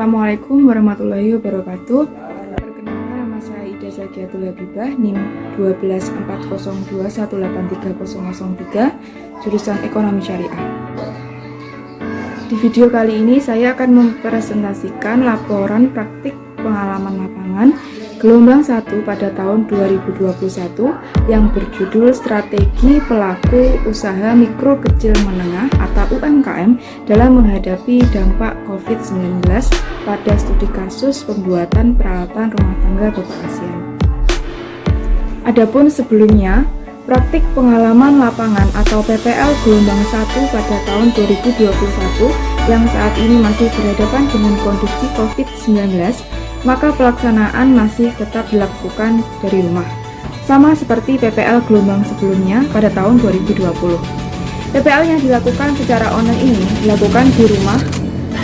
Assalamualaikum warahmatullahi wabarakatuh. Perkenalkan, nama saya Ida Zakiatul Habibah, NIM 12402183003, jurusan Ekonomi Syariah. Di video kali ini saya akan mempresentasikan laporan praktik pengalaman lapangan gelombang 1 pada tahun 2021 yang berjudul Strategi Pelaku Usaha Mikro Kecil Menengah atau UMKM dalam menghadapi dampak COVID-19 pada studi kasus pembuatan peralatan rumah tangga Bapak ASEAN. Adapun sebelumnya, praktik pengalaman lapangan atau PPL gelombang 1 pada tahun 2021 yang saat ini masih berhadapan dengan kondisi COVID-19, maka pelaksanaan masih tetap dilakukan dari rumah, sama seperti PPL gelombang sebelumnya pada tahun 2020. PPL yang dilakukan secara online ini dilakukan di rumah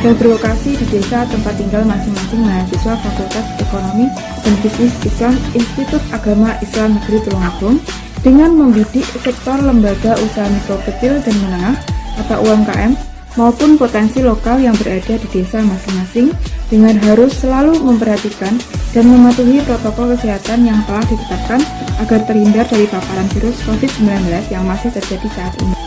dan berlokasi di desa tempat tinggal masing-masing mahasiswa Fakultas Ekonomi dan Bisnis Islam Institut Agama Islam Negeri Tulungagung dengan membidik sektor lembaga usaha mikro kecil dan menengah atau UMKM maupun potensi lokal yang berada di desa masing-masing dengan harus selalu memperhatikan dan mematuhi protokol kesehatan yang telah ditetapkan agar terhindar dari paparan virus COVID-19 yang masih terjadi saat ini.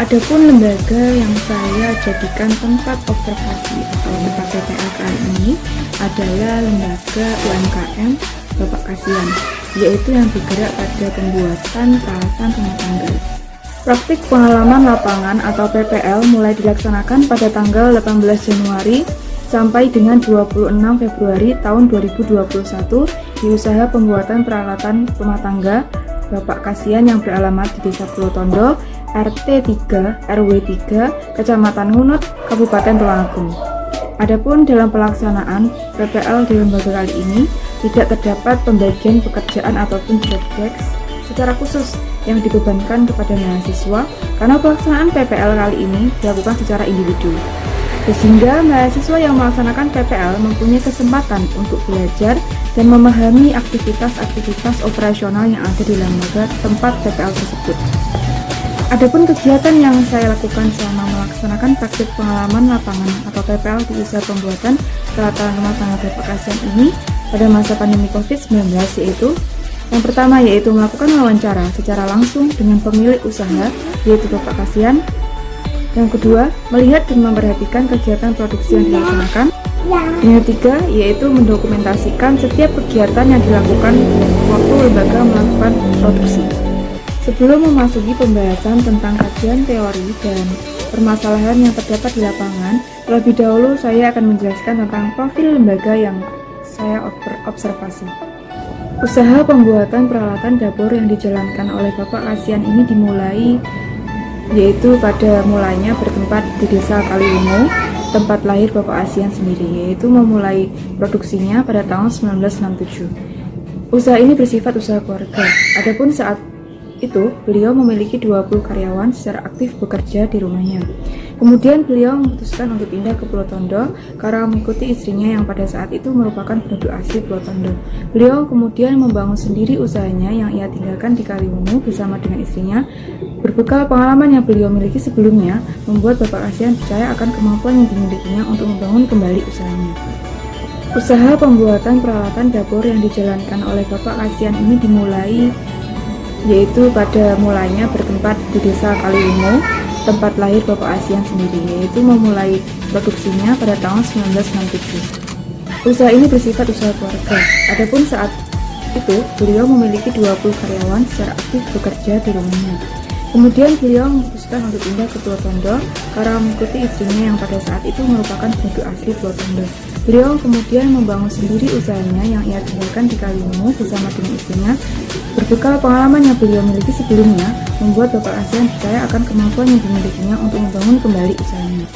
Adapun lembaga yang saya jadikan tempat observasi atau tempat PPL kali ini adalah lembaga UMKM Bapak ASEAN, yaitu yang bergerak pada pembuatan peralatan rumah tangga. Praktik pengalaman lapangan atau PPL mulai dilaksanakan pada tanggal 18 Januari sampai dengan 26 Februari tahun 2021 di usaha pembuatan peralatan rumah tangga Bapak Kasian yang beralamat di Desa Pulau Tondo, RT 3, RW 3, Kecamatan Ngunut, Kabupaten Tulungagung. Adapun dalam pelaksanaan PPL di lembaga kali ini tidak terdapat pembagian pekerjaan ataupun job desk secara khusus yang dibebankan kepada mahasiswa karena pelaksanaan PPL kali ini dilakukan secara individu. Sehingga mahasiswa yang melaksanakan PPL mempunyai kesempatan untuk belajar dan memahami aktivitas-aktivitas operasional yang ada di lembaga tempat PPL tersebut. Adapun kegiatan yang saya lakukan selama melaksanakan praktik pengalaman lapangan atau PPL di usaha pembuatan peralatan rumah tangga Bapak ASEAN ini pada masa pandemi COVID-19 yang pertama yaitu melakukan wawancara secara langsung dengan pemilik usaha yaitu Bapak Kasian. Yang kedua, melihat dan memperhatikan kegiatan produksi yang dilaksanakan. Yang ketiga, yaitu mendokumentasikan setiap kegiatan yang dilakukan waktu lembaga melakukan produksi. Sebelum memasuki pembahasan tentang kajian teori dan permasalahan yang terdapat di lapangan, terlebih dahulu saya akan menjelaskan tentang profil lembaga yang saya observasi. Usaha pembuatan peralatan dapur yang dijalankan oleh Bapak Kasian ini dimulai yaitu pada mulanya bertempat di Desa Kaliwungu, tempat lahir Bapak ASEAN sendiri, yaitu memulai produksinya pada tahun 1967. Usaha ini bersifat usaha keluarga. Adapun saat itu beliau memiliki 20 karyawan secara aktif bekerja di rumahnya. Kemudian beliau memutuskan untuk pindah ke Pulau Tondo karena mengikuti istrinya yang pada saat itu merupakan penduduk asli Pulau Tondo. Beliau kemudian membangun sendiri usahanya yang ia tinggalkan di Kaliwungu bersama dengan istrinya. Berbekal pengalaman yang beliau miliki sebelumnya, membuat Bapak ASEAN percaya akan kemampuan yang dimilikinya untuk membangun kembali usahanya. Usaha pembuatan peralatan dapur yang dijalankan oleh Bapak ASEAN ini dimulai yaitu pada mulanya bertempat di Desa Kaliwungu, tempat lahir Bapak ASEAN sendiri, yaitu memulai produksinya pada tahun 1967. Usaha ini bersifat usaha keluarga. Adapun saat itu beliau memiliki 20 karyawan secara aktif bekerja di rumahnya. Kemudian beliau memutuskan untuk pindah ke Pulau Tondo karena mengikuti istrinya yang pada saat itu merupakan penduduk asli Pulau Tondo. Beliau kemudian membangun sendiri usahanya yang ia tinggalkan di Kaliwungu bersama dengan istrinya. Berbekal pengalaman yang beliau miliki sebelumnya, membuat Bapak ASEAN percaya akan kemampuan yang dimilikinya untuk membangun kembali usahanya.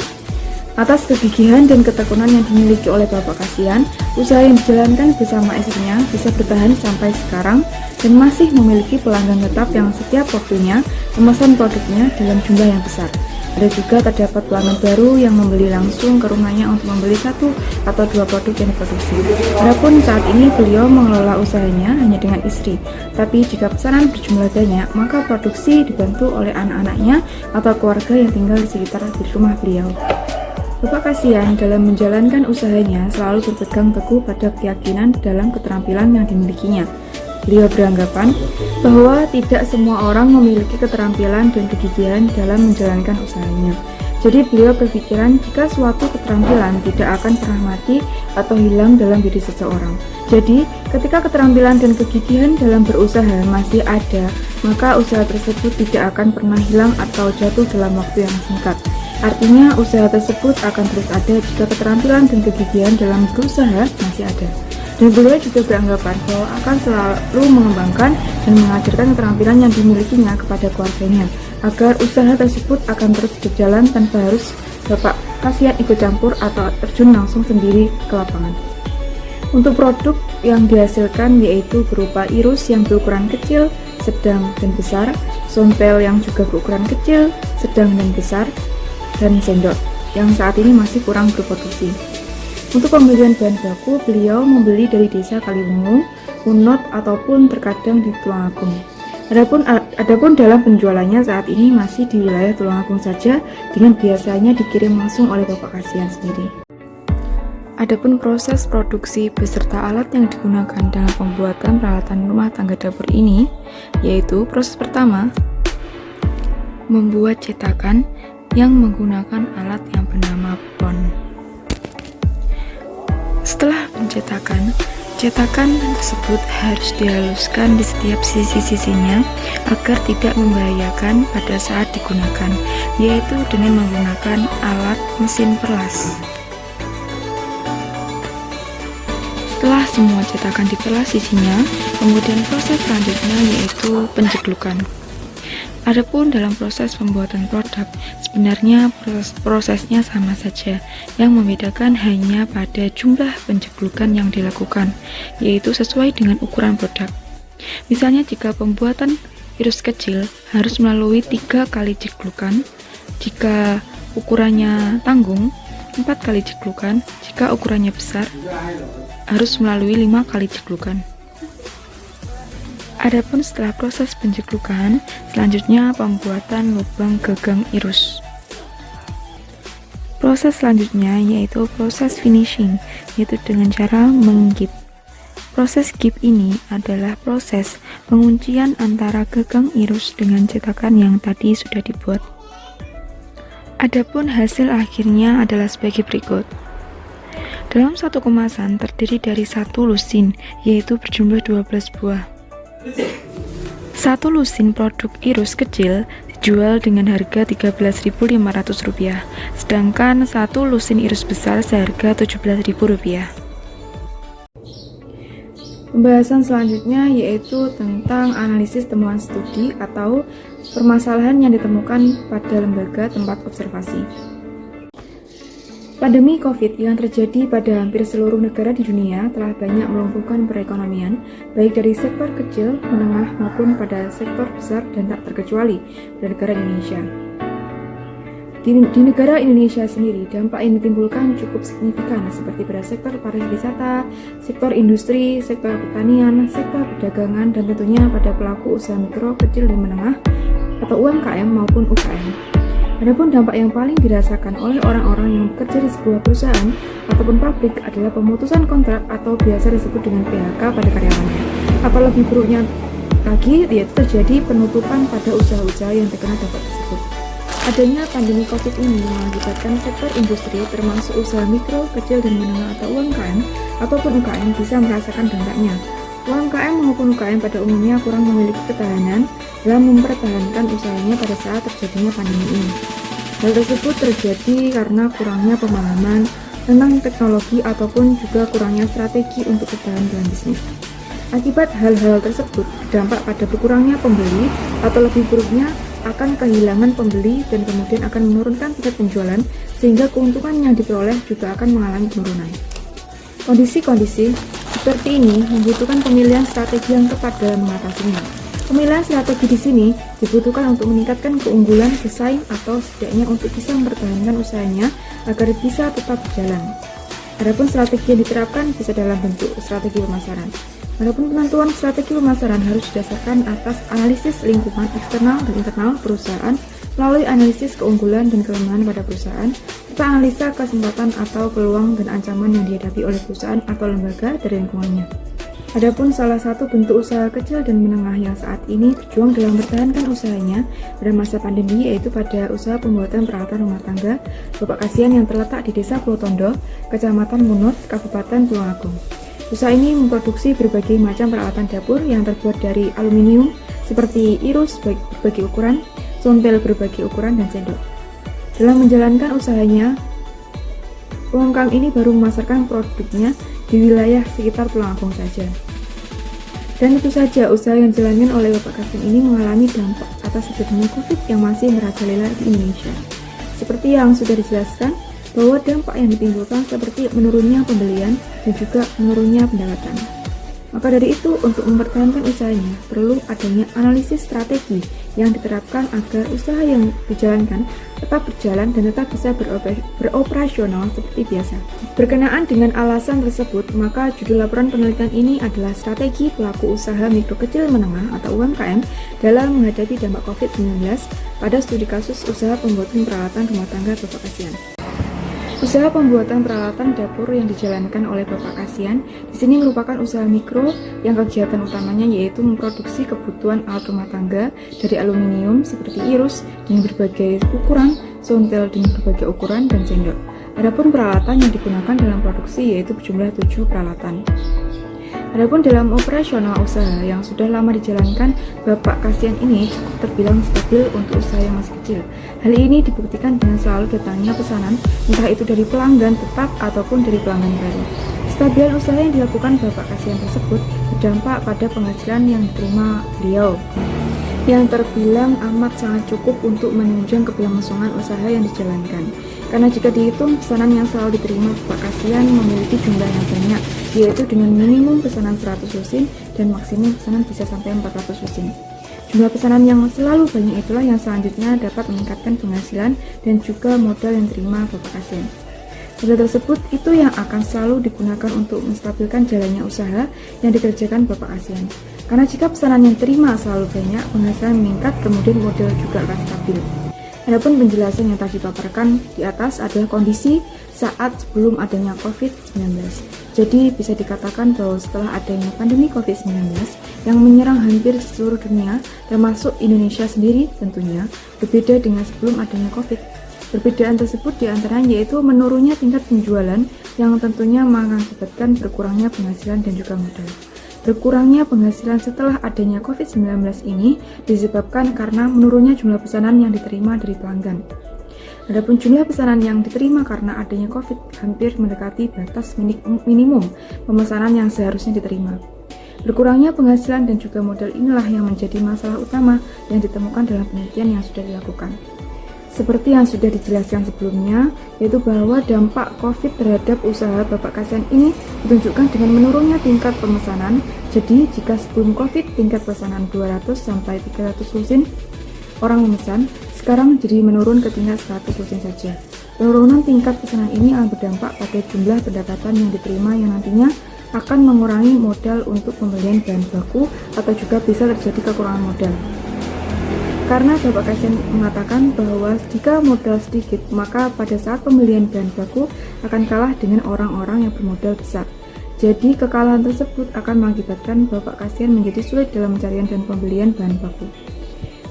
Atas kegigihan dan ketekunan yang dimiliki oleh Bapak Kasian, usaha yang dijalankan bersama istrinya bisa bertahan sampai sekarang dan masih memiliki pelanggan tetap yang setiap waktunya memesan produknya dalam jumlah yang besar. Ada juga terdapat pelanggan baru yang membeli langsung ke rumahnya untuk membeli 1 atau 2 produk yang diproduksi. Adapun saat ini beliau mengelola usahanya hanya dengan istri, tapi jika pesanan berjumlah banyak, maka produksi dibantu oleh anak-anaknya atau keluarga yang tinggal di sekitar rumah beliau. Bapak Kasihan dalam menjalankan usahanya selalu berpegang teguh pada keyakinan dalam keterampilan yang dimilikinya. Beliau beranggapan bahwa tidak semua orang memiliki keterampilan dan kegigihan dalam menjalankan usahanya. Jadi beliau berpikiran jika suatu keterampilan tidak akan pernah mati atau hilang dalam diri seseorang. Jadi ketika keterampilan dan kegigihan dalam berusaha masih ada, maka usaha tersebut tidak akan pernah hilang atau jatuh dalam waktu yang singkat. Artinya usaha tersebut akan terus ada jika keterampilan dan kegigihan dalam berusaha masih ada. Dan beliau juga beranggapan bahwa akan selalu mengembangkan dan mengajarkan keterampilan yang dimilikinya kepada keluarganya, agar usaha tersebut akan terus berjalan tanpa harus Bapak Kasihan ikut campur atau terjun langsung sendiri ke lapangan. Untuk produk yang dihasilkan yaitu berupa irus yang berukuran kecil, sedang, dan besar, sontel yang juga berukuran kecil, sedang, dan besar, dan sendok yang saat ini masih kurang berproduksi. Untuk pembelian bahan baku, beliau membeli dari desa Kaliwungu, Unot, ataupun terkadang di Tulungagung. Adapun dalam penjualannya saat ini masih di wilayah Tulungagung saja, dengan biasanya dikirim langsung oleh Bapak Kasihan sendiri. Adapun proses produksi beserta alat yang digunakan dalam pembuatan peralatan rumah tangga dapur ini, yaitu proses pertama, membuat cetakan yang menggunakan alat yang bernama pon. Setelah pencetakan, cetakan tersebut harus dihaluskan di setiap sisi-sisinya agar tidak membahayakan pada saat digunakan, yaitu dengan menggunakan alat mesin perlas. Setelah semua cetakan diperlas sisinya, kemudian proses selanjutnya yaitu penjeglukan. Adapun dalam proses pembuatan produk, sebenarnya prosesnya sama saja. Yang membedakan hanya pada jumlah penjeglukan yang dilakukan, yaitu sesuai dengan ukuran produk. Misalnya jika pembuatan irus kecil harus melalui 3 kali jeglukan, jika ukurannya tanggung 4 kali jeglukan, jika ukurannya besar harus melalui 5 kali jeglukan. Adapun setelah proses penjeglukan, selanjutnya pembuatan lubang gagang irus. Proses selanjutnya yaitu proses finishing, yaitu dengan cara menggip. Proses gip ini adalah proses penguncian antara gagang irus dengan cetakan yang tadi sudah dibuat. Adapun hasil akhirnya adalah sebagai berikut. Dalam satu kemasan terdiri dari satu lusin, yaitu berjumlah 12 buah. Satu lusin produk irus kecil dijual dengan harga Rp13.500, sedangkan satu lusin irus besar seharga Rp17.000. Pembahasan selanjutnya yaitu tentang analisis temuan studi atau permasalahan yang ditemukan pada lembaga tempat observasi. Pandemi COVID yang terjadi pada hampir seluruh negara di dunia telah banyak melumpuhkan perekonomian, baik dari sektor kecil, menengah, maupun pada sektor besar dan tak terkecuali pada negara Indonesia. Di negara Indonesia sendiri, dampak yang ditimbulkan cukup signifikan seperti pada sektor pariwisata, sektor industri, sektor pertanian, sektor perdagangan, dan tentunya pada pelaku usaha mikro, kecil, dan menengah atau UMKM maupun UKM. Adapun dampak yang paling dirasakan oleh orang-orang yang bekerja di sebuah perusahaan ataupun pabrik adalah pemutusan kontrak atau biasa disebut dengan PHK pada karyawannya. Atau lebih buruknya lagi, yaitu terjadi penutupan pada usaha-usaha yang terkena dampak tersebut. Adanya pandemi COVID ini mengakibatkan sektor industri termasuk usaha mikro, kecil, dan menengah atau UMKM ataupun UKM bisa merasakan dampaknya. UMKM maupun UKM pada umumnya kurang memiliki ketahanan dalam mempertahankan usahanya pada saat terjadinya pandemi ini. Hal tersebut terjadi karena kurangnya pemahaman tentang teknologi ataupun juga kurangnya strategi untuk bertahan dalam bisnis. Akibat hal-hal tersebut berdampak pada berkurangnya pembeli atau lebih buruknya akan kehilangan pembeli dan kemudian akan menurunkan tingkat penjualan sehingga keuntungan yang diperoleh juga akan mengalami penurunan. Kondisi-kondisi seperti ini membutuhkan pemilihan strategi yang tepat dalam mengatasinya. Pemilihan strategi di sini dibutuhkan untuk meningkatkan keunggulan pesaing atau setidaknya untuk bisa mempertahankan usahanya agar bisa tetap berjalan. Adapun strategi yang diterapkan bisa dalam bentuk strategi pemasaran. Adapun penentuan strategi pemasaran harus didasarkan atas analisis lingkungan eksternal dan internal perusahaan melalui analisis keunggulan dan kelemahan pada perusahaan, serta analisa kesempatan atau peluang dan ancaman yang dihadapi oleh perusahaan atau lembaga dari lingkungannya. Adapun salah satu bentuk usaha kecil dan menengah yang saat ini berjuang dalam mempertahankan usahanya pada masa pandemi yaitu pada usaha pembuatan peralatan rumah tangga Bapak Kasihan yang terletak di Desa Pulau Tondo, Kecamatan Munut, Kabupaten Tulungagung. Usaha ini memproduksi berbagai macam peralatan dapur yang terbuat dari aluminium seperti irus berbagai ukuran, sontel berbagai ukuran, dan sendok. Dalam menjalankan usahanya, UMKM ini baru memasarkan produknya di wilayah sekitar Tulungagung saja. Dan itu saja usaha yang dijalankan oleh Bapak Kasihan ini mengalami dampak atas epidemi COVID yang masih merajalela di Indonesia. Seperti yang sudah dijelaskan, bahwa dampak yang ditimbulkan seperti menurunnya pembelian dan juga menurunnya pendapatan. Maka dari itu, untuk mempertahankan usahanya, perlu adanya analisis strategi yang diterapkan agar usaha yang dijalankan tetap berjalan dan tetap bisa beroperasional seperti biasa. Berkenaan dengan alasan tersebut, maka judul laporan penelitian ini adalah Strategi Pelaku Usaha Mikro Kecil Menengah atau UMKM dalam menghadapi dampak COVID-19 pada studi kasus usaha pembuatan peralatan rumah tangga Bapak Kasihan. Usaha pembuatan peralatan dapur yang dijalankan oleh Bapak Kasihan di sini merupakan usaha mikro yang kegiatan utamanya yaitu memproduksi kebutuhan alat rumah tangga dari aluminium seperti irus dengan berbagai ukuran, sontel dengan berbagai ukuran, dan sendok. Adapun peralatan yang digunakan dalam produksi yaitu berjumlah 7 peralatan. Adapun dalam operasional usaha yang sudah lama dijalankan, Bapak Kasihan ini cukup terbilang stabil untuk usaha yang masih kecil. Hal ini dibuktikan dengan selalu datangnya pesanan, entah itu dari pelanggan tetap ataupun dari pelanggan baru. Kestabilan usaha yang dilakukan Bapak Kasihan tersebut berdampak pada penghasilan yang diterima beliau, yang terbilang amat sangat cukup untuk menunjang keberlangsungan usaha yang dijalankan. Karena jika dihitung, pesanan yang selalu diterima Bapak Kasihan memiliki jumlah yang banyak, yaitu dengan minimum pesanan 100 lusin dan maksimum pesanan bisa sampai 400 lusin. Jumlah pesanan yang selalu banyak itulah yang selanjutnya dapat meningkatkan penghasilan dan juga modal yang diterima Bapak Kasihan. Modal tersebut itu yang akan selalu digunakan untuk menstabilkan jalannya usaha yang dikerjakan Bapak Kasihan. Karena jika pesanan yang diterima selalu banyak, penghasilan meningkat, kemudian modal juga akan stabil. Adapun penjelasan yang tadi dipaparkan di atas adalah kondisi saat sebelum adanya COVID-19. Jadi bisa dikatakan bahwa setelah adanya pandemi COVID-19 yang menyerang hampir seluruh dunia, termasuk Indonesia sendiri tentunya, berbeda dengan sebelum adanya COVID. Perbedaan tersebut diantaranya yaitu menurunnya tingkat penjualan yang tentunya mengakibatkan berkurangnya penghasilan dan juga modal. Berkurangnya penghasilan setelah adanya COVID-19 ini disebabkan karena menurunnya jumlah pesanan yang diterima dari pelanggan. Adapun jumlah pesanan yang diterima karena adanya COVID hampir mendekati batas minimum pemesanan yang seharusnya diterima. Berkurangnya penghasilan dan juga modal inilah yang menjadi masalah utama yang ditemukan dalam penelitian yang sudah dilakukan. Seperti yang sudah dijelaskan sebelumnya, yaitu bahwa dampak COVID terhadap usaha Bapak Kasihan ini ditunjukkan dengan menurunnya tingkat pemesanan. Jadi, jika sebelum COVID tingkat pesanan 200 sampai 300 lusin orang memesan, sekarang jadi menurun ke tingkat 100 lusin saja. Penurunan tingkat pesanan ini akan berdampak pada jumlah pendapatan yang diterima yang nantinya akan mengurangi modal untuk pembelian bahan baku atau juga bisa terjadi kekurangan modal. Karena Bapak Kasihan mengatakan bahwa jika modal sedikit, maka pada saat pembelian bahan baku akan kalah dengan orang-orang yang bermodal besar. Jadi kekalahan tersebut akan mengakibatkan Bapak Kasihan menjadi sulit dalam pencarian dan pembelian bahan baku.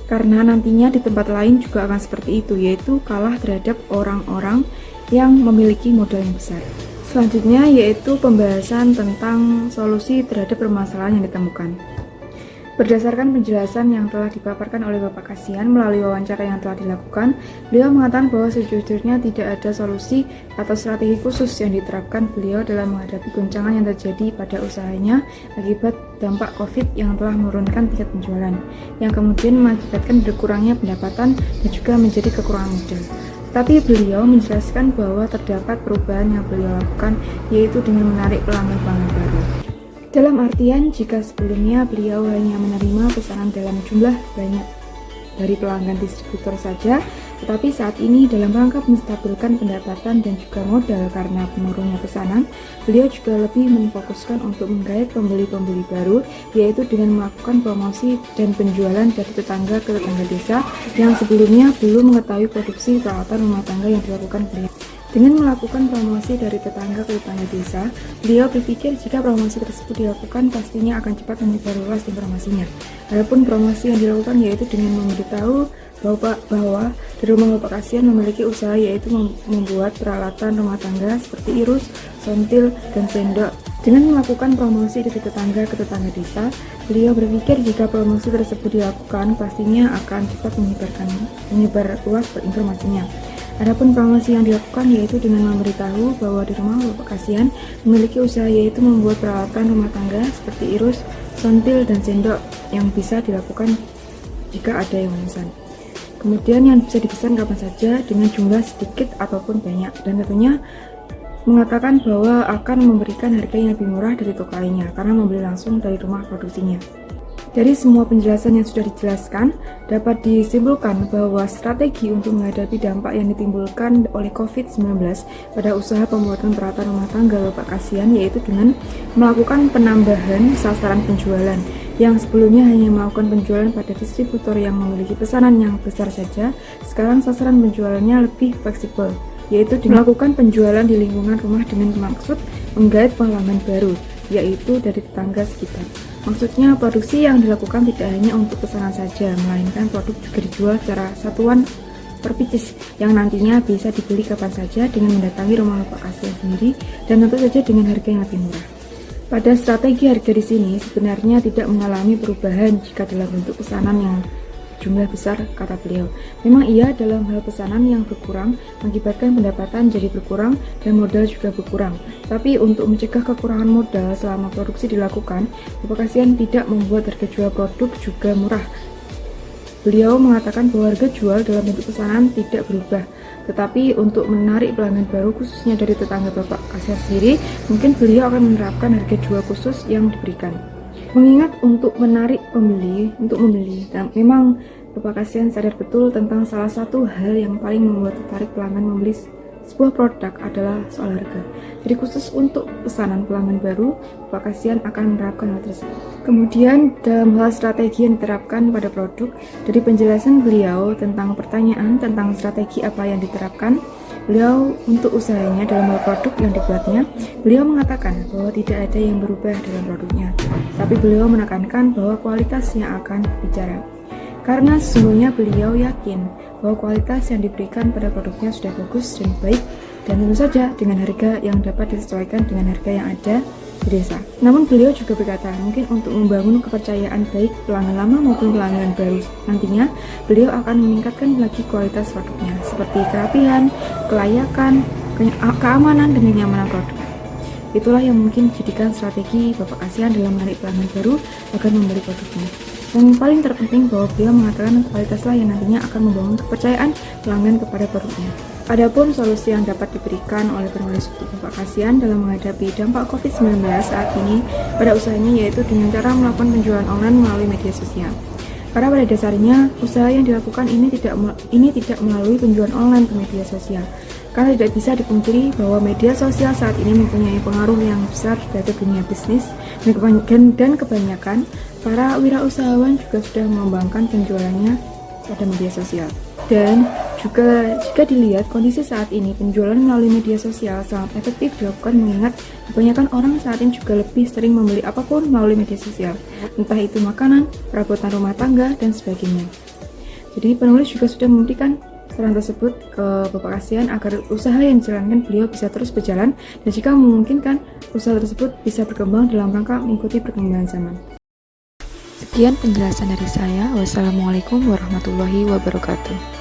Karena nantinya di tempat lain juga akan seperti itu, yaitu kalah terhadap orang-orang yang memiliki modal yang besar. Selanjutnya yaitu pembahasan tentang solusi terhadap permasalahan yang ditemukan. Berdasarkan penjelasan yang telah dipaparkan oleh Bapak Kasihan melalui wawancara yang telah dilakukan, beliau mengatakan bahwa sejujurnya tidak ada solusi atau strategi khusus yang diterapkan beliau dalam menghadapi goncangan yang terjadi pada usahanya akibat dampak COVID yang telah menurunkan tingkat penjualan, yang kemudian mengakibatkan berkurangnya pendapatan dan juga menjadi kekurangan modal. Tapi beliau menjelaskan bahwa terdapat perubahan yang beliau lakukan, yaitu dengan menarik pelanggan-pelanggan baru. Dalam artian, jika sebelumnya beliau hanya menerima pesanan dalam jumlah banyak dari pelanggan distributor saja, Tetapi saat ini dalam rangka menstabilkan pendapatan dan juga modal karena menurunnya pesanan, beliau juga lebih memfokuskan untuk menggait pembeli-pembeli baru, yaitu dengan melakukan promosi dan penjualan dari tetangga ke tetangga desa yang sebelumnya belum mengetahui produksi peralatan rumah tangga yang dilakukan beliau. Dengan melakukan promosi dari tetangga ke tetangga desa, beliau berpikir jika promosi tersebut dilakukan pastinya akan cepat menyebar luas informasinya. Adapun promosi yang dilakukan yaitu dengan memberitahu bahwa di rumah Bapak Kasihan memiliki usaha yaitu membuat peralatan rumah tangga seperti irus, sontil, dan sendok. Dengan melakukan promosi dari tetangga ke tetangga desa, beliau berpikir jika promosi tersebut dilakukan pastinya akan cepat menyebar luas informasinya. Adapun promosi yang dilakukan yaitu dengan memberitahu bahwa di rumah Bapak Kasihan memiliki usaha yaitu membuat peralatan rumah tangga seperti irus, sontil, dan sendok yang bisa dilakukan jika ada yang memesan. Kemudian yang bisa dipesan kapan saja dengan jumlah sedikit ataupun banyak, dan tentunya mengatakan bahwa akan memberikan harga yang lebih murah dari toko lainnya karena membeli langsung dari rumah produksinya. Dari semua penjelasan yang sudah dijelaskan, dapat disimpulkan bahwa strategi untuk menghadapi dampak yang ditimbulkan oleh COVID-19 pada usaha pembuatan peralatan rumah tangga Bapak Kasihan yaitu dengan melakukan penambahan sasaran penjualan yang sebelumnya hanya melakukan penjualan pada distributor yang memiliki pesanan yang besar saja. Sekarang sasaran penjualannya lebih fleksibel, yaitu melakukan penjualan di lingkungan rumah dengan maksud menggait pelanggan baru, yaitu dari tetangga sekitar. Maksudnya produksi yang dilakukan tidak hanya untuk pesanan saja, melainkan produk juga dijual secara satuan per pieces yang nantinya bisa dibeli kapan saja dengan mendatangi rumah Bapak Kasihan sendiri dan tentu saja dengan harga yang lebih murah. Pada strategi harga di sini sebenarnya tidak mengalami perubahan jika dalam bentuk pesanan yang jumlah besar, kata beliau. Memang iya dalam hal pesanan yang berkurang mengakibatkan pendapatan jadi berkurang dan modal juga berkurang. Tapi untuk mencegah kekurangan modal selama produksi dilakukan, Bapak Kasihan tidak membuat harga jual produk juga murah. Beliau mengatakan bahwa harga jual dalam bentuk pesanan tidak berubah. Tetapi untuk menarik pelanggan baru khususnya dari tetangga Bapak Kasihan sendiri, mungkin beliau akan menerapkan harga jual khusus yang diberikan. Mengingat untuk menarik pembeli untuk membeli, dan memang Bapak Kasihan sadar betul tentang salah satu hal yang paling membuat tertarik pelanggan membeli sebuah produk adalah soal harga. Jadi khusus untuk pesanan pelanggan baru, Bapak Kasihan akan menerapkan hal tersebut. Kemudian dalam hal strategi yang diterapkan pada produk, dari penjelasan beliau tentang pertanyaan tentang strategi apa yang diterapkan, beliau untuk usahanya dalam hal produk yang dibuatnya, beliau mengatakan bahwa tidak ada yang berubah dalam produknya, tapi beliau menekankan bahwa kualitasnya akan bicara. Karena sesungguhnya beliau yakin bahwa kualitas yang diberikan pada produknya sudah bagus dan baik, dan tentu saja dengan harga yang dapat disesuaikan dengan harga yang ada di desa. Namun beliau juga berkata, mungkin untuk membangun kepercayaan baik pelanggan lama maupun pelanggan baru nantinya, beliau akan meningkatkan lagi kualitas produknya, seperti kerapihan, kelayakan, keamanan, dan kenyamanan produk. Itulah yang mungkin dijadikan strategi Bapak Kasihan dalam menarik pelanggan baru agar membeli produknya. Yang paling terpenting bahwa beliau mengatakan kualitaslah yang nantinya akan membangun kepercayaan pelanggan kepada produknya. Adapun solusi yang dapat diberikan oleh penulis buku Bapak Kasihan dalam menghadapi dampak COVID-19 saat ini pada usahanya yaitu dengan cara melakukan penjualan online melalui media sosial. Karena pada dasarnya usaha yang dilakukan ini tidak melalui penjualan online ke media sosial. Karena tidak bisa dipungkiri bahwa media sosial saat ini mempunyai pengaruh yang besar terhadap dunia bisnis dan kebanyakan para wirausahawan juga sudah mengembangkan penjualannya pada media sosial. Dan juga jika dilihat kondisi saat ini, penjualan melalui media sosial sangat efektif dilakukan mengingat kebanyakan orang saat ini juga lebih sering membeli apapun melalui media sosial, entah itu makanan, perabotan rumah tangga, dan sebagainya. Jadi penulis juga sudah memberikan saran tersebut ke Bapak Kasihan agar usaha yang dijalankan beliau bisa terus berjalan dan jika memungkinkan usaha tersebut bisa berkembang dalam rangka mengikuti perkembangan zaman. Sekian penjelasan dari saya. Wassalamualaikum warahmatullahi wabarakatuh.